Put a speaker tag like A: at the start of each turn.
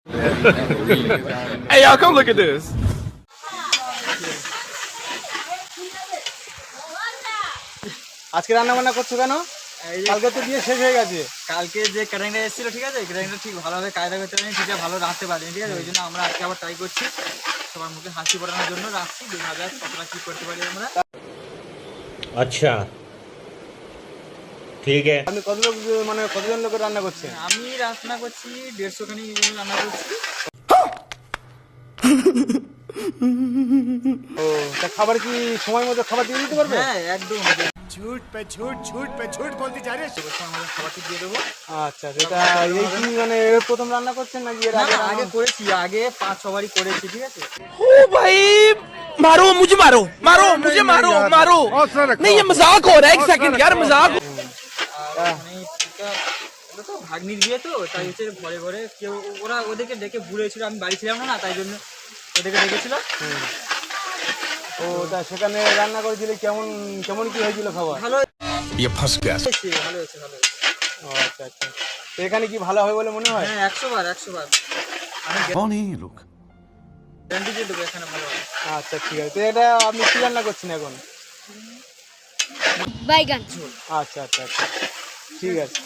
A: Hey, y'all, come look at this.
B: আজকে রান্না বান্না করছো কেন? কালকে তো বিয়ে শেষ হয়ে গেছে।
C: কালকে যে ক্যাটারিংটা এসেছিল, ঠিক আছে, ক্যাটারিংটা ঠিক ভালোভাবে কায়দা করতে পারিনি, ঠিক আছে, ভালো রাখতে পারিনি, ঠিক আছে, ওই জন্য আমরা আজকে আবার ট্রাই করছি সবার মুখে হাসি ফোটানোর জন্য রাখছি। 2000 কতটা কি করতে পারি আমরা।
D: अच्छा ठीक है।
B: আপনি কত লোক মানে কতজন লোকের রান্না করছেন?
C: আমি রান্না করছি 150 খানি রান্না করছি।
B: ও তা খাবার কি সময় মতো খাবার দিয়ে দিতে পারবে?
C: হ্যাঁ, একদম
E: झूठ पे झूठ झूठ पे झूठ बोलती जा रही है।
C: আমাদের খাবারটি দিয়ে দেবো।
B: আচ্ছা, সেটা এই কি মানে এর প্রথম রান্না করছেন নাকি এর
C: না
B: আগে
C: না, আগে করেছি, আগে 5-6 বারই করেছি, ঠিক আছে।
A: ओ भाई, मारो मुझे, मारो मारो मुझे, मारो मारो। नहीं, ये मजाक हो रहा है, एक सेकंड यार, मजाक।
C: আর মানে এটা তো ভাগ্নির বিয়ে, তো তাই হচ্ছে ঘরে ঘরে কেউ ওরা ওদেরকে ডেকে ভুলেছিল, আমি বাড়ি ছিলাম না, তাই জন্য ওদেরকে ডেকেছিল।
B: ও তা সেখানে রান্না করেছিলে, কেমন কেমন কি হয়েছিল খাবার?
C: ভালো
A: ये फंस गया।
C: হয়েছে, ভালো হয়েছে, ভালো হয়েছে।
B: ও আচ্ছা আচ্ছা, তো এখানে কি ভালো হবে বলে মনে হয়?
C: হ্যাঁ, 100 বার 100 বার আমি
A: कौन है ये लोग?
C: গ্যারান্টি দিয়ে দেবো এখানে ভালো হবে।
B: আচ্ছা ঠিক আছে, তো এটা আপনি কি রান্না করছেন এখন?
F: বাইগান।
B: আচ্ছা আচ্ছা আচ্ছা, ঠিক আছে।